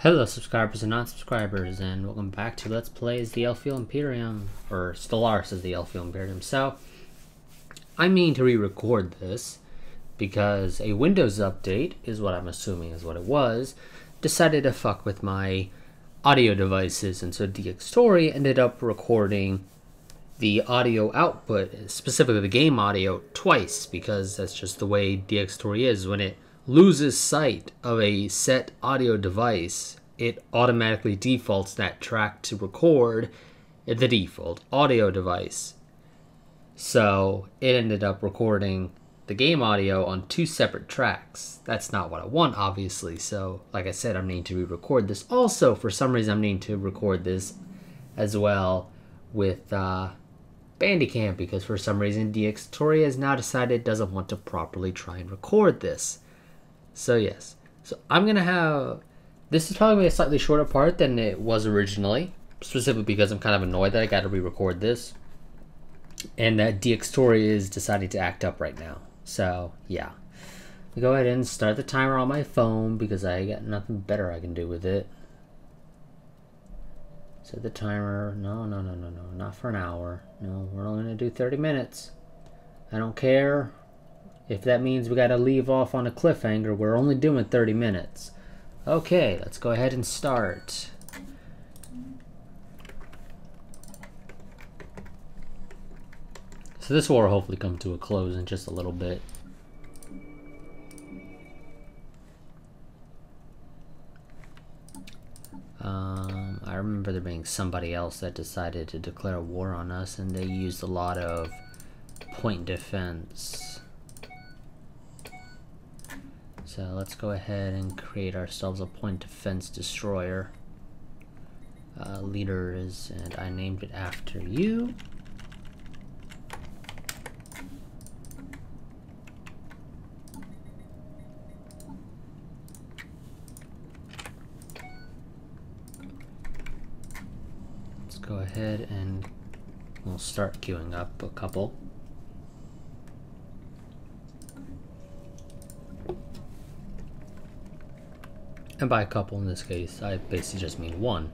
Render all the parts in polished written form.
Hello subscribers and non-subscribers, and welcome back to Let's Play as the Elfiel Imperium, or Stellaris as the Elfiel Imperium. So, I mean to re-record this, because a Windows update, is what I'm assuming is what it was, decided to fuck with my audio devices, and so DxTory ended up recording the audio output, specifically the game audio, twice, because that's just the way DxTory is. When it loses sight of a set audio device, it automatically defaults that track to record the default audio device. So it ended up recording the game audio on two separate tracks. That's not what I want, obviously. So like I said, I'm needing to re-record this. Also, for some reason, I'm needing to record this as well with Bandicam, because for some reason DxTory has now decided it doesn't want to properly try and record this. So yes, so I'm gonna have, this is probably a slightly shorter part than it was originally, specifically because I'm kind of annoyed that I got to re-record this, and that DxTory is deciding to act up right now. So yeah, I'll go ahead and start the timer on my phone because I got nothing better I can do with it. Set the timer. No, not for an hour. No, we're only gonna do 30 minutes. I don't care if that means we gotta leave off on a cliffhanger. We're only doing 30 minutes. Okay, let's go ahead and start. So this war will hopefully come to a close in just a little bit. I remember there being somebody else that decided to declare war on us, and they used a lot of point defense. So let's go ahead and create ourselves a point defense destroyer. Leader is, and I named it after you. Let's go ahead and we'll start queuing up a couple. And by a couple in this case, I basically just mean one.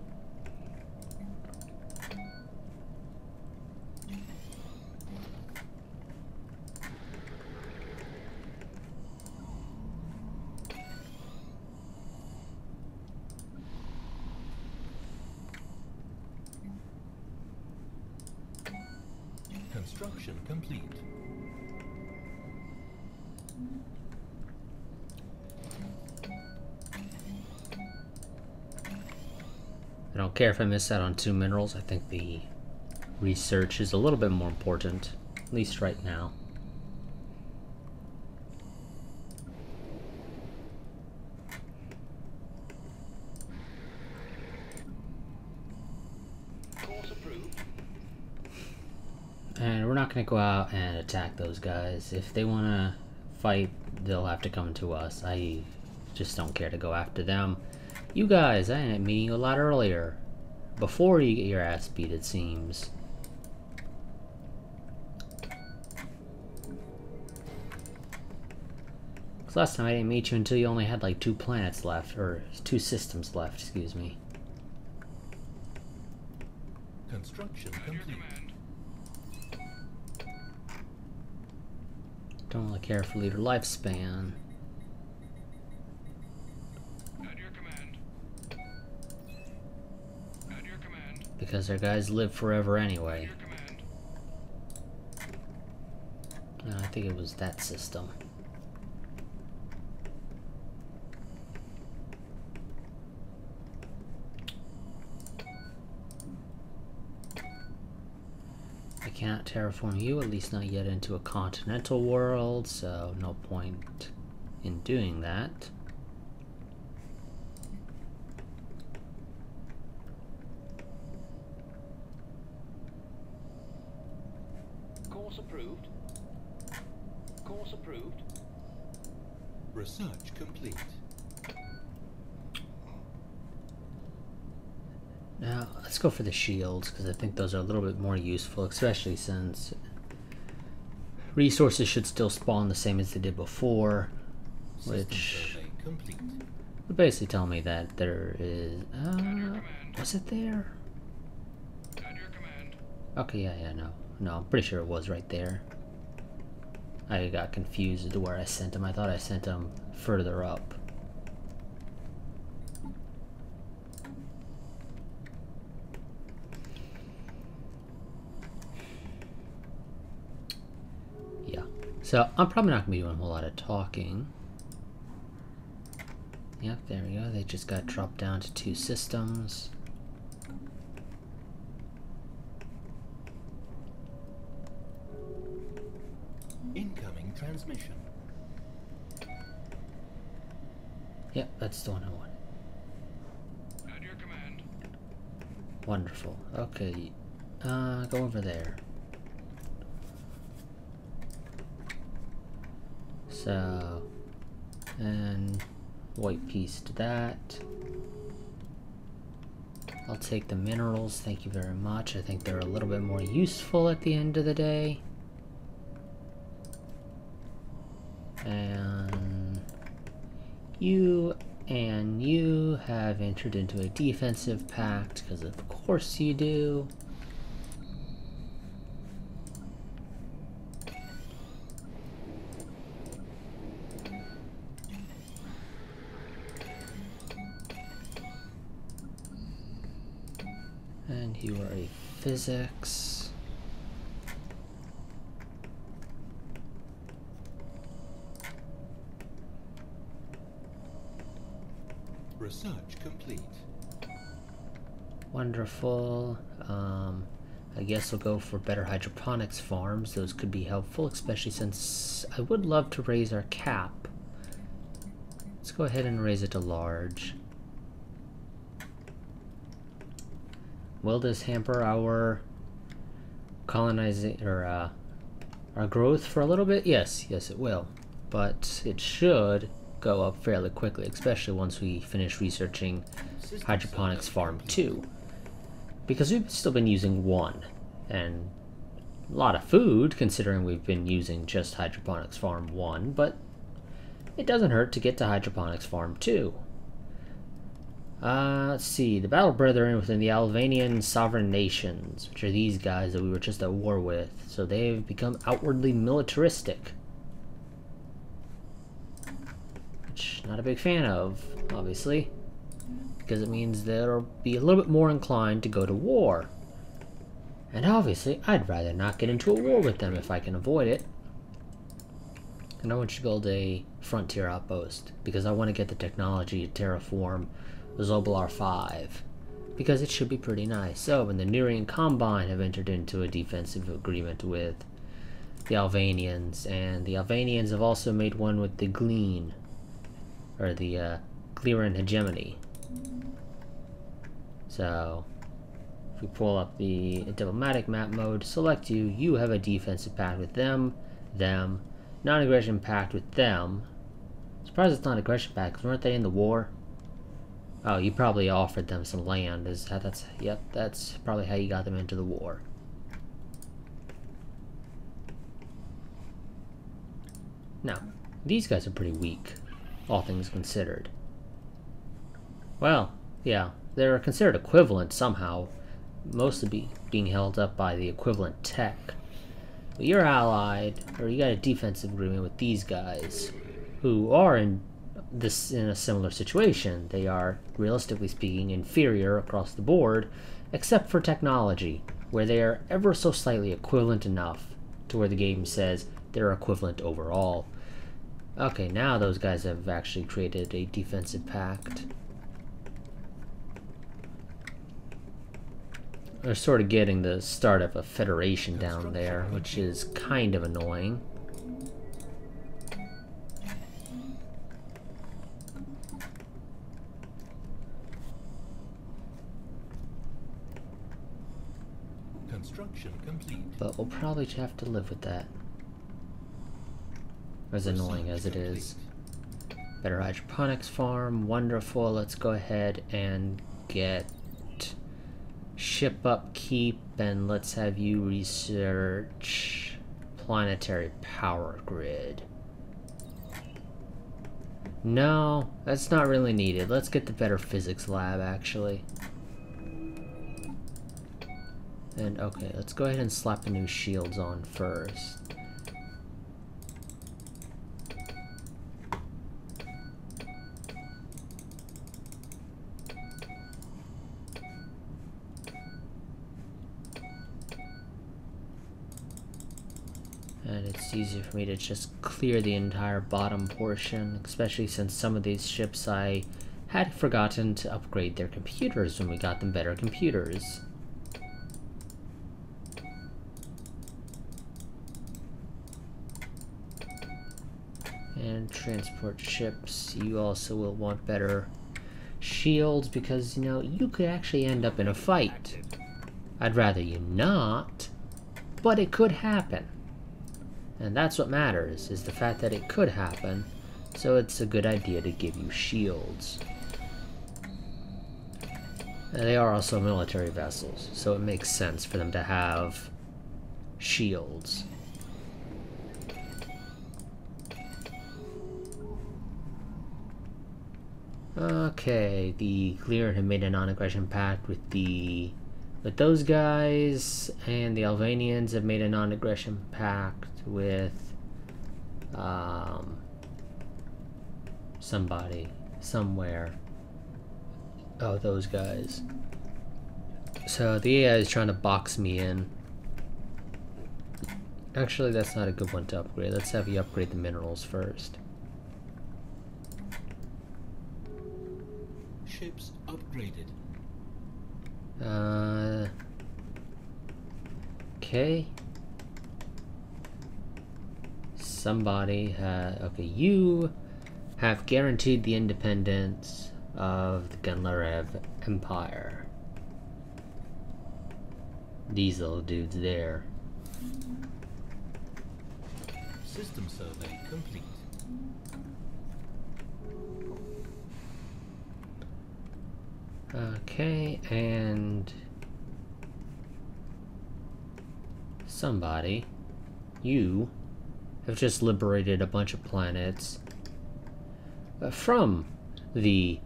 Construction complete. I don't care if I miss out on 2 minerals. I think the research is a little bit more important, at least right now. Course approved. And we're not going to go out and attack those guys. If they want to fight, they'll have to come to us. I just don't care to go after them. You guys, I ended up meeting you a lot earlier. Before you get your ass beat, it seems. Because last time I didn't meet you until you only had like 2 planets left, or 2 systems left, excuse me. Construction complete. Don't really care for leader lifespan. Because their guys live forever anyway. And I think it was that system. I cannot terraform you, at least not yet into a continental world, so no point in doing that. Course approved. Course approved. Research complete. Now, let's go for the shields, because I think those are a little bit more useful, especially since resources should still spawn the same as they did before, which Complete. It basically tell me that there is... was it there? Okay, yeah, no. No, I'm pretty sure it was right there. I got confused to where I sent him. I thought I sent him further up. Yeah. So, I'm probably not going to be doing a whole lot of talking. Yep, there we go. They just got dropped down to 2 systems. Incoming transmission. Yep, that's the one I wanted. At your command. Wonderful. Okay. Go over there. So, and white piece to that. I'll take the minerals, thank you very much. I think they're a little bit more useful at the end of the day. And you have entered into a defensive pact, because of course you do. And you are a physics. Research complete. Wonderful. I guess we'll go for better hydroponics farms. Those could be helpful, especially since I would love to raise our cap. Let's go ahead and raise it to large. Will this hamper our colonizing or our growth for a little bit? Yes, it will. But it should go up fairly quickly, especially once we finish researching Hydroponics Farm 2. Because we've still been using 1, and a lot of food considering we've been using just Hydroponics Farm 1, but it doesn't hurt to get to Hydroponics Farm 2. Let's see, the battle brethren within the Alvanian sovereign nations, which are these guys that we were just at war with, so they've become outwardly militaristic. Which, not a big fan of, obviously, because it means they'll be a little bit more inclined to go to war. And obviously, I'd rather not get into a war with them if I can avoid it. And I want you to build a frontier outpost, because I want to get the technology to terraform Zobalar 5, because it should be pretty nice. So, and the Nurian Combine have entered into a defensive agreement with the Alvanians, and the Alvanians have also made one with the Gleen, or the Gleeran Hegemony. So, if we pull up the diplomatic map mode, select you, you have a defensive pact with them, non-aggression pact with them. Surprised it's not aggression pact, because weren't they in the war? Oh, you probably offered them some land. Yep, that's probably how you got them into the war. Now, these guys are pretty weak, all things considered. Well, yeah, they're considered equivalent somehow, mostly being held up by the equivalent tech. But you're allied, or you got a defensive agreement with these guys, who are in a similar situation. They are, realistically speaking, inferior across the board, except for technology, where they are ever so slightly equivalent enough to where the game says they're equivalent overall. Okay, now those guys have actually created a defensive pact. They're sort of getting the start of a federation down there, which is kind of annoying. Construction complete. But we'll probably have to live with that. As annoying as it is. Better hydroponics farm, wonderful. Let's go ahead and get ship upkeep, and let's have you research planetary power grid. No, that's not really needed. Let's get the better physics lab, actually. And okay, let's go ahead and slap the new shields on first. And it's easier for me to just clear the entire bottom portion, especially since some of these ships I had forgotten to upgrade their computers when we got them better computers. And transport ships, you also will want better shields because, you know, you could actually end up in a fight. I'd rather you not, but it could happen. And that's what matters, is the fact that it could happen, so it's a good idea to give you shields. And they are also military vessels, so it makes sense for them to have shields. Okay, the Clear had made a non-aggression pact with those guys, and the Albanians have made a non-aggression pact with somebody somewhere. Oh, those guys. So the AI is trying to box me in. Actually, that's not a good one to upgrade. Let's have you upgrade the minerals first. Ships upgraded. Okay. Somebody okay, you have guaranteed the independence of the Gunlarev Empire. These little dudes there. System survey complete. Okay, and somebody, you have just liberated a bunch of planets from the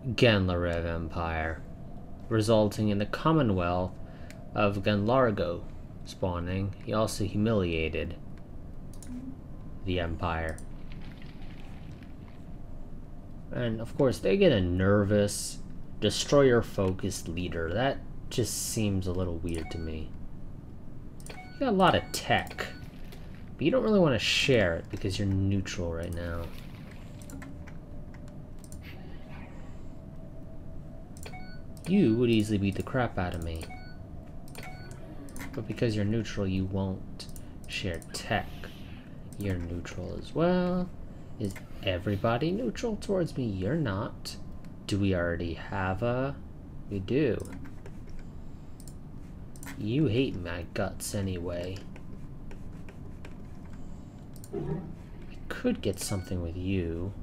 Ganlarev Empire, resulting in the Commonwealth of Ganlargo spawning. He also humiliated the Empire. And of course, they get a nervous, destroyer-focused leader. That just seems a little weird to me. You got a lot of tech, but you don't really want to share it because you're neutral right now. You would easily beat the crap out of me. But because you're neutral, you won't share tech. You're neutral as well. Is everybody neutral towards me? You're not. Do we already have a? We do. You hate my guts anyway. I could get something with you.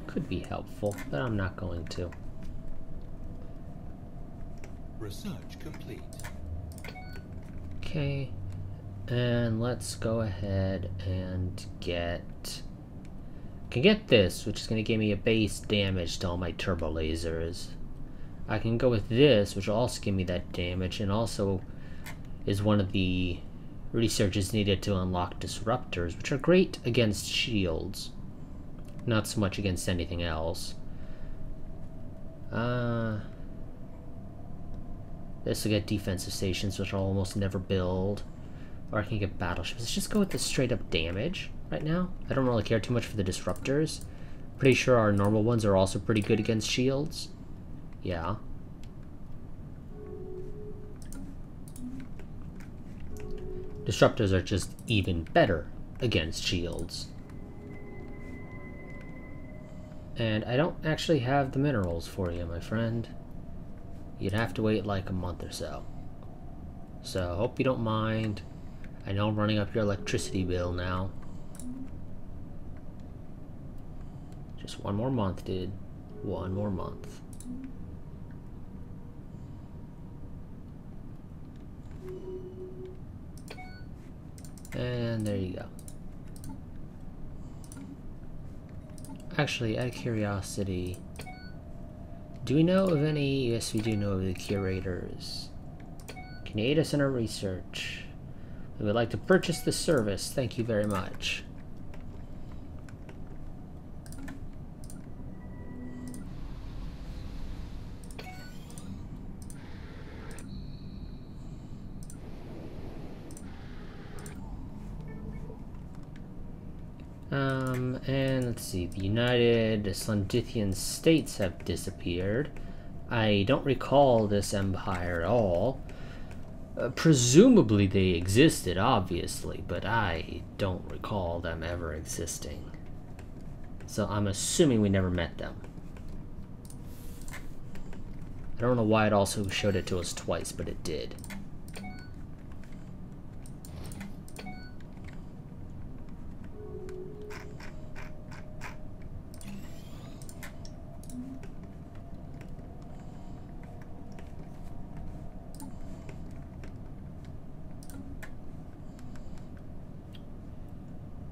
Could be helpful, but I'm not going to. Research complete. Okay, and let's go ahead and get... can get this, which is going to give me a base damage to all my turbo lasers. I can go with this, which will also give me that damage, and also is one of the researches needed to unlock disruptors, which are great against shields. Not so much against anything else. This will get defensive stations, which I'll almost never build. Or I can get battleships. Let's just go with the straight up damage right now. I don't really care too much for the disruptors. Pretty sure our normal ones are also pretty good against shields. Yeah. Disruptors are just even better against shields. And I don't actually have the minerals for you, my friend. You'd have to wait like a month or so. So, hope you don't mind. I know I'm running up your electricity bill now. Just one more month, dude. One more month. And there you go. Actually, out of curiosity, do we know of any... Yes, we do know of the curators. Can you aid us in our research? We would like to purchase the service. Thank you very much. And let's see, the United Slundithian States have disappeared. I don't recall this empire at all. Presumably they existed, obviously, but I don't recall them ever existing. So I'm assuming we never met them. I don't know why it also showed it to us twice, but it did.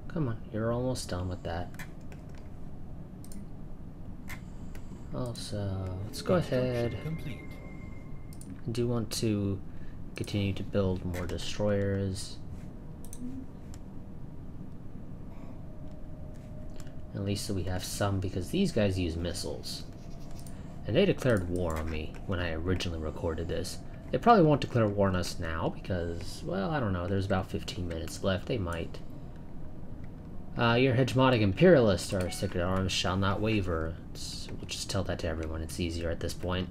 Come on, you're almost done with that. Also, let's go ahead. I do want to continue to build more destroyers. At least so we have some, because these guys use missiles. And they declared war on me when I originally recorded this. They probably won't declare war on us now because, well, I don't know, there's about 15 minutes left. They might. Your hegemonic imperialists, our sacred arms shall not waver. We'll just tell that to everyone. It's easier at this point.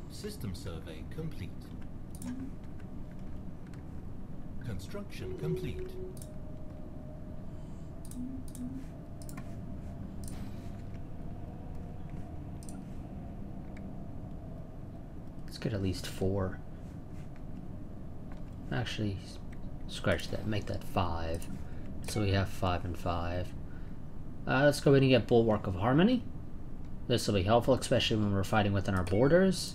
System survey complete. Construction complete. Let's get at least 4. Actually, scratch that. Make that 5. So we have 5 and 5. Let's go ahead and get Bulwark of Harmony. This will be helpful, especially when we're fighting within our borders.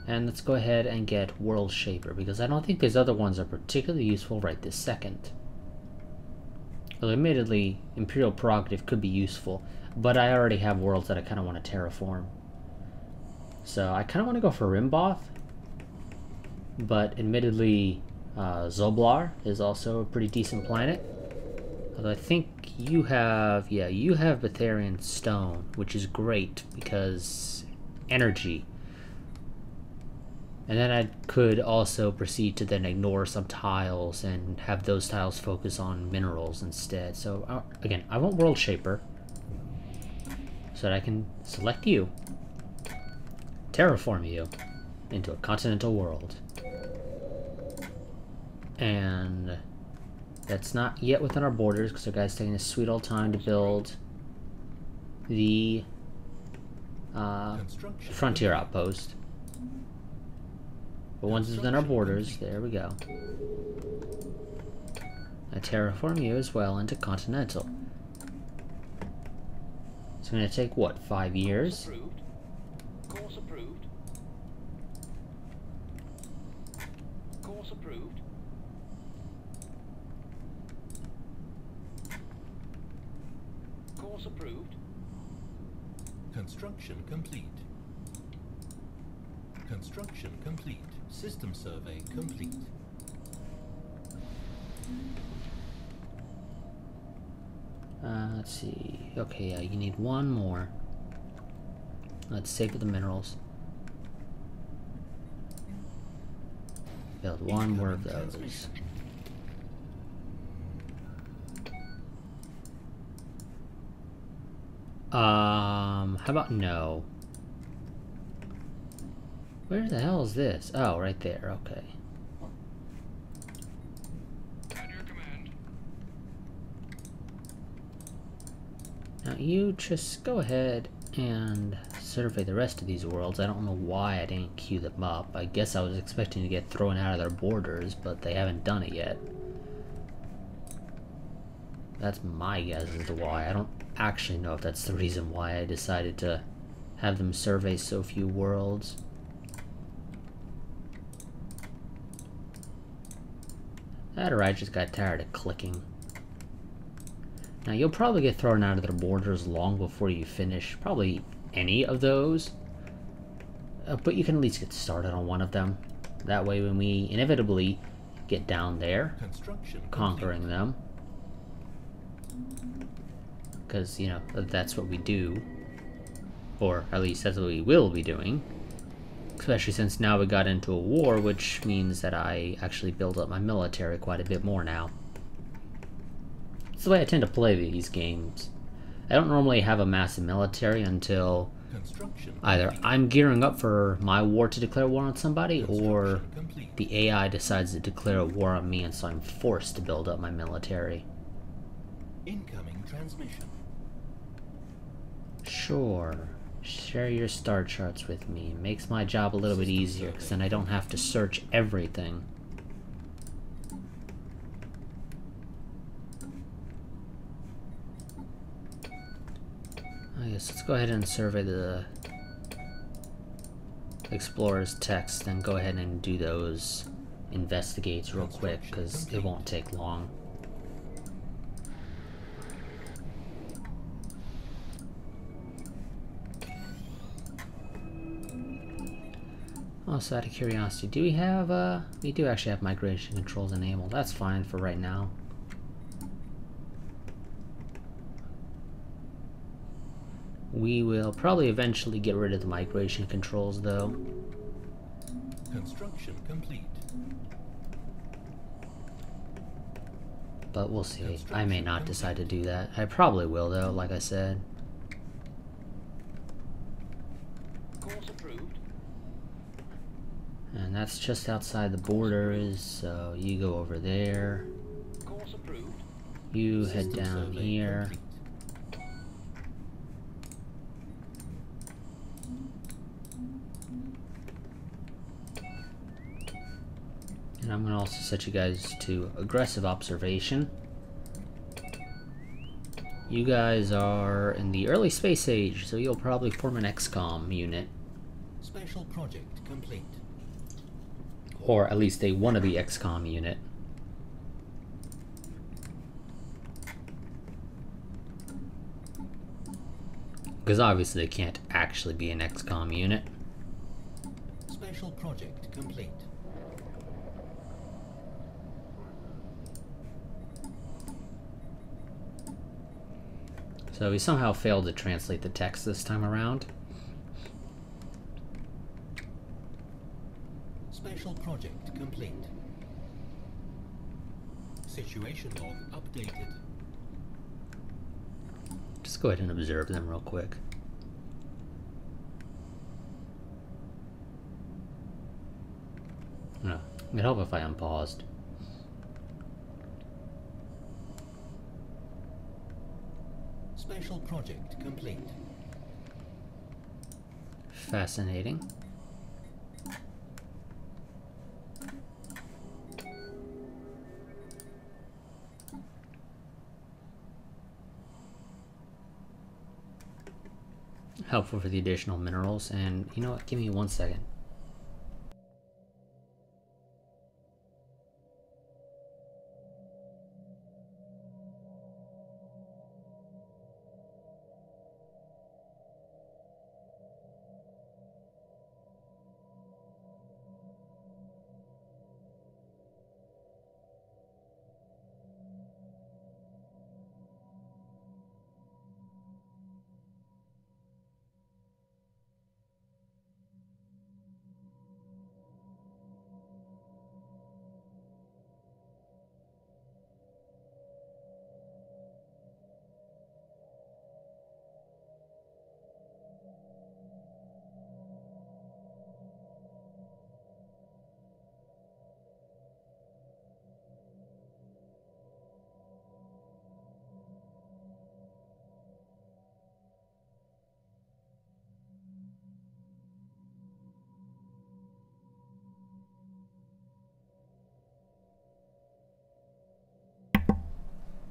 And let's go ahead and get World Shaper, because I don't think these other ones are particularly useful right this second. Well, admittedly, Imperial Prerogative could be useful, but I already have worlds that I kind of want to terraform. So I kind of want to go for Rimboth, but admittedly, Zoblar is also a pretty decent planet. Although I think you have, yeah, you have Betharian Stone, which is great because energy. And then I could also proceed to then ignore some tiles and have those tiles focus on minerals instead. So again, I want World Shaper so that I can select you, terraform you into a continental world. And that's not yet within our borders because our guy's taking a sweet old time to build the frontier outpost. But once it's within our borders, there we go. I terraform you as well into continental. It's going to take, what, 5 years? Approved. Course approved. Course approved. Course approved. Construction complete. Construction complete. System survey complete. Let's see. Okay, yeah, you need one more. Let's save the minerals. Build one more of those. How about no? Where the hell is this? Oh, right there, okay. At your command. Now you just go ahead and survey the rest of these worlds. I don't know why I didn't queue them up. I guess I was expecting to get thrown out of their borders, but they haven't done it yet. That's my guess as to why. I don't actually know if that's the reason why I decided to have them survey so few worlds. That or I just got tired of clicking. Now you'll probably get thrown out of their borders long before you finish probably any of those. But you can at least get started on one of them. That way when we inevitably get down there, conquering them. Because, you know, that's what we do. Or at least that's what we will be doing. Especially since now we got into a war, which means that I actually build up my military quite a bit more now. It's the way I tend to play these games. I don't normally have a massive military until either I'm gearing up for my war to declare war on somebody, or the AI decides to declare a war on me, and so I'm forced to build up my military. Incoming transmission. Sure. Share your star charts with me. It makes my job a little bit easier, because then I don't have to search everything. I guess let's go ahead and survey the explorer's text, and go ahead and do those investigates real quick, because it won't take long. Also, out of curiosity, do we have, we do actually have migration controls enabled. That's fine for right now. We will probably eventually get rid of the migration controls, though. Construction complete. But we'll see. I may not decide to do that. I probably will, though, like I said. Course approved. And that's just outside the borders, so you go over there. Course approved. You head down here. And I'm going to also set you guys to aggressive observation. You guys are in the early space age, so you'll probably form an XCOM unit. Special project complete. Or at least a wannabe XCOM unit. Because obviously they can't actually be an XCOM unit. Special project complete. So we somehow failed to translate the text this time around. Special project complete. Situation log updated. Just go ahead and observe them real quick. No, it'd help if I unpaused. Special project complete. Fascinating. Helpful for the additional minerals, and you know what? Give me 1 second.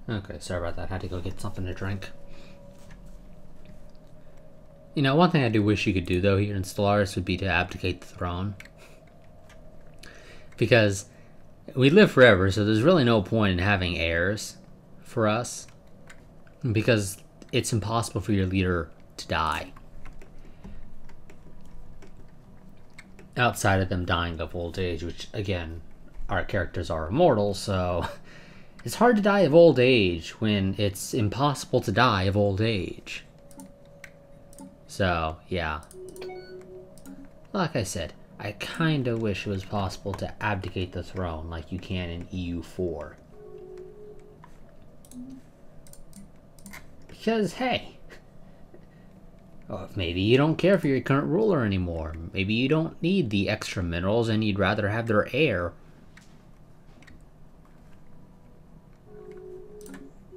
Okay, sorry about that. I had to go get something to drink. You know, one thing I do wish you could do, though, here in Stellaris would be to abdicate the throne. Because we live forever, so there's really no point in having heirs for us. because it's impossible for your leader to die. Outside of them dying of old age, which, again, our characters are immortal, so it's hard to die of old age when it's impossible to die of old age. So, yeah. Like I said, I kinda wish it was possible to abdicate the throne like you can in EU4. Because, hey, well, maybe you don't care for your current ruler anymore. Maybe you don't need the extra minerals and you'd rather have their heir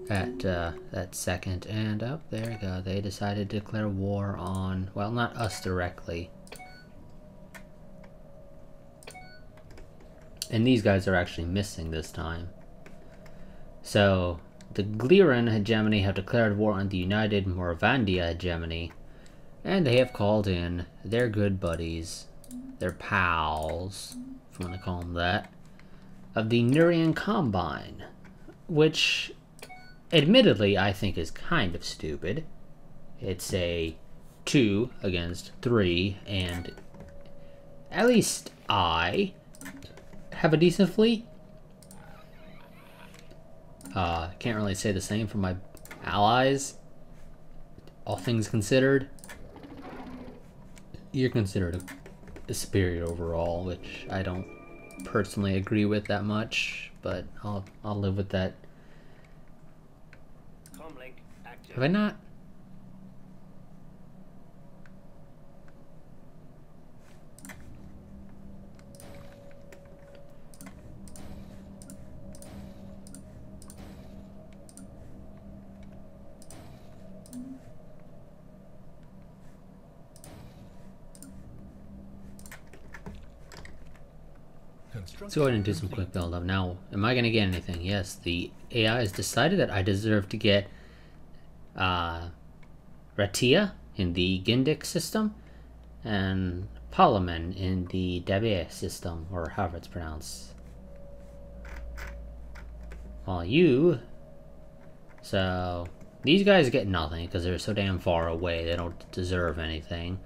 at that second. And oh, there you go. They decided to declare war on, well, not us directly. And these guys are actually missing this time. So, the Gliran hegemony have declared war on the United Morvandia hegemony. And they have called in their good buddies, their pals, if you want to call them that, of the Nurian Combine. Which, admittedly, I think is kind of stupid. It's a 2 against 3, and at least I have a decent fleet. Can't really say the same for my allies. All things considered, you're considered a superior overall, which I don't personally agree with that much, but I'll live with that. Have I not? Let's go ahead and do some quick build up. Now, am I going to get anything? Yes, the AI has decided that I deserve to get Ratia in the Gindic system and Palaman in the Dabe system, or however it's pronounced. While you... So, these guys get nothing because they're so damn far away, they don't deserve anything.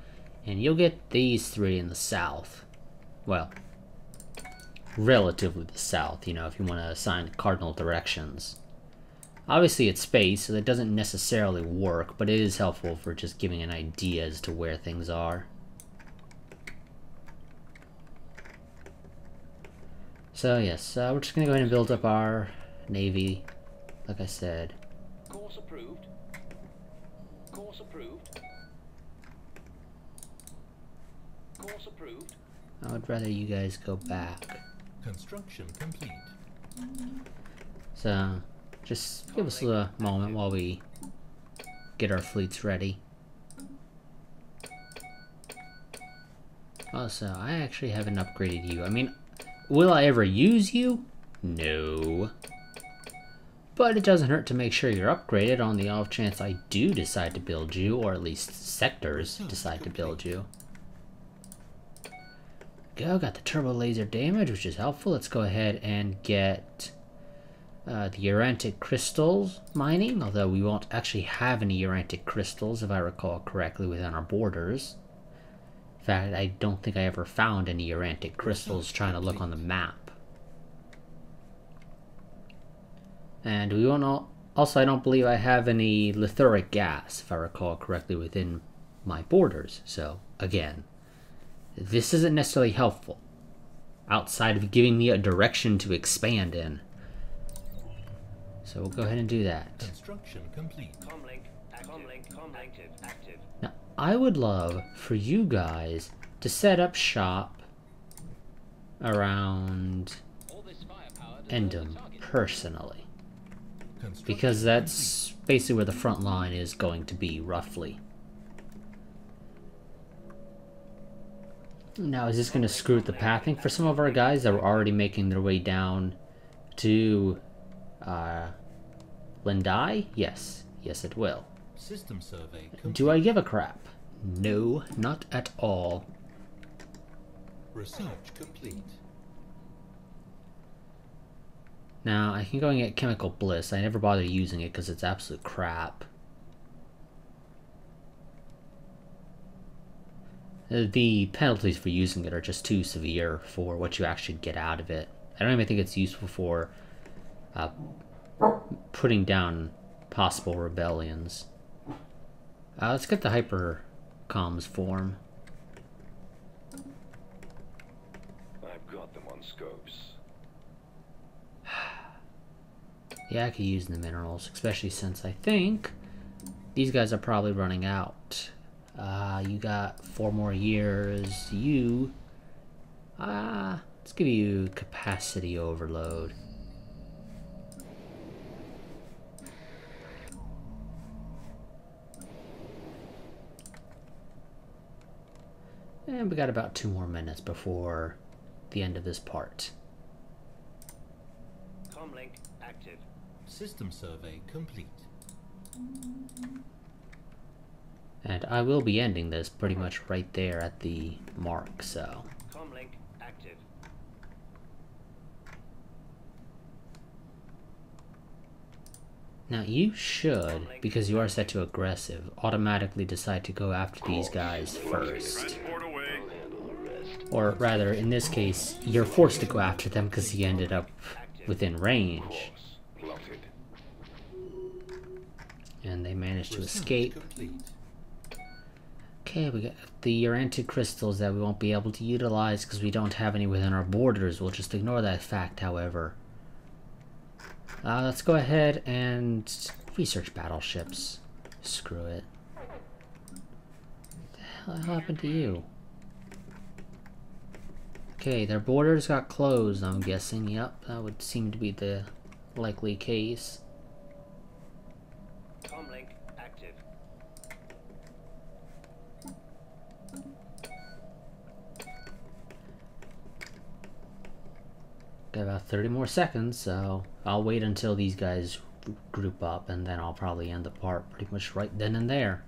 And you'll get these 3 in the south. Well, relatively the south, you know, if you want to assign cardinal directions. Obviously it's space, so that doesn't necessarily work, but it is helpful for just giving an idea as to where things are. So yes, we're just going to go ahead and build up our navy, like I said. Course approved. Course approved. Course approved. I would rather you guys go back. Construction complete. So, just give us a moment while we get our fleets ready. Also, I actually haven't upgraded you. I mean, will I ever use you? No. But it doesn't hurt to make sure you're upgraded on the off chance I do decide to build you, or at least sectors decide to build you. Go, got the turbo laser damage, which is helpful. Let's go ahead and get the Urantic crystals mining, although we won't actually have any Urantic crystals, if I recall correctly, within our borders. In fact, I don't think I ever found any Urantic crystals trying to look on the map. And we won't also, I don't believe I have any lithuric gas, if I recall correctly, within my borders. So, again, this isn't necessarily helpful, outside of giving me a direction to expand in. So we'll go ahead and do that. Construction complete. Comlink active. Now, I would love for you guys to set up shop around Endom, personally. Because that's basically where the front line is going to be, roughly. Now, is this going to screw with the pathing for some of our guys that were already making their way down to Lindai? Yes. Yes, it will. System survey complete. Do I give a crap? No, not at all. Research complete. Now, I can go and get Chemical Bliss. I never bother using it because it's absolute crap. The penalties for using it are just too severe for what you actually get out of it. I don't even think it's useful for putting down possible rebellions. Let's get the hyper comms form. I've got them on scopes. Yeah, I could use the minerals, especially since I think these guys are probably running out. You got 4 more years. You, let's give you capacity overload. And we got about 2 more minutes before the end of this part. Comlink active. System survey complete. And I will be ending this pretty much right there at the mark, so. Comlink active. Now you should, because you are set to aggressive, automatically decide to go after these guys first. Or rather, in this case, you're forced to go after them because he ended up within range. And they managed to escape. Okay, we got the Urantic crystals that we won't be able to utilize because we don't have any within our borders. We'll just ignore that fact, however. Let's go ahead and research battleships. Screw it. What the hell happened to you? Okay, their borders got closed, I'm guessing. Yep, that would seem to be the likely case. Comlink active. Got about 30 more seconds, so I'll wait until these guys group up, and then I'll probably end the part pretty much right then and there.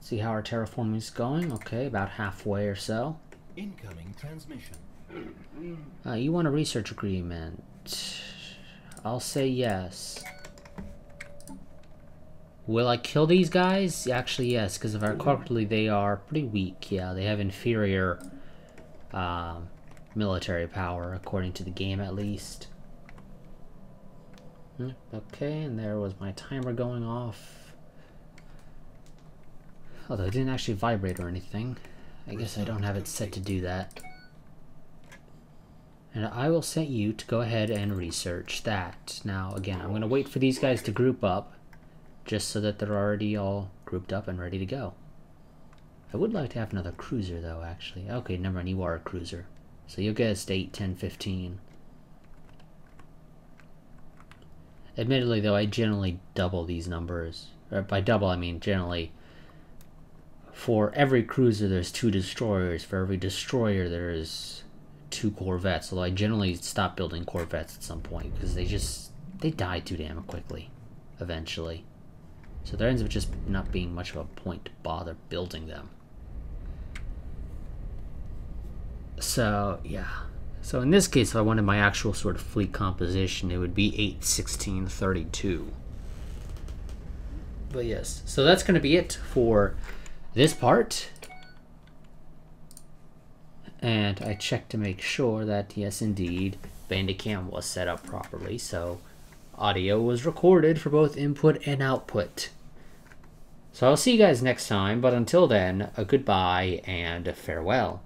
See how our terraforming is going? Okay, about halfway or so. Incoming transmission. You want a research agreement? I'll say yes. Will I kill these guys? Actually, yes, because if I recall correctly, they are pretty weak. Yeah, they have inferior military power, according to the game at least. Okay, and there was my timer going off. Although it didn't actually vibrate or anything. I guess I don't have it set to do that. And I will set you to go ahead and research that. Now, again, I'm going to wait for these guys to group up, just so that they're already all grouped up and ready to go. I would like to have another cruiser, though, actually. Okay, never mind, you are a cruiser. So you'll get us to 8, 10, 15. Admittedly, though, I generally double these numbers. Or by double, I mean generally. For every cruiser, there's 2 destroyers. For every destroyer, there's 2 corvettes. Although I generally stop building corvettes at some point because they die too damn quickly, eventually. So there ends up just not being much of a point to bother building them. So yeah. So in this case, if I wanted my actual sort of fleet composition, it would be 8, 16, 32. But yes, so that's going to be it for this part. And I checked to make sure that, yes, indeed, Bandicam was set up properly. So audio was recorded for both input and output. So I'll see you guys next time, but until then, a goodbye and a farewell.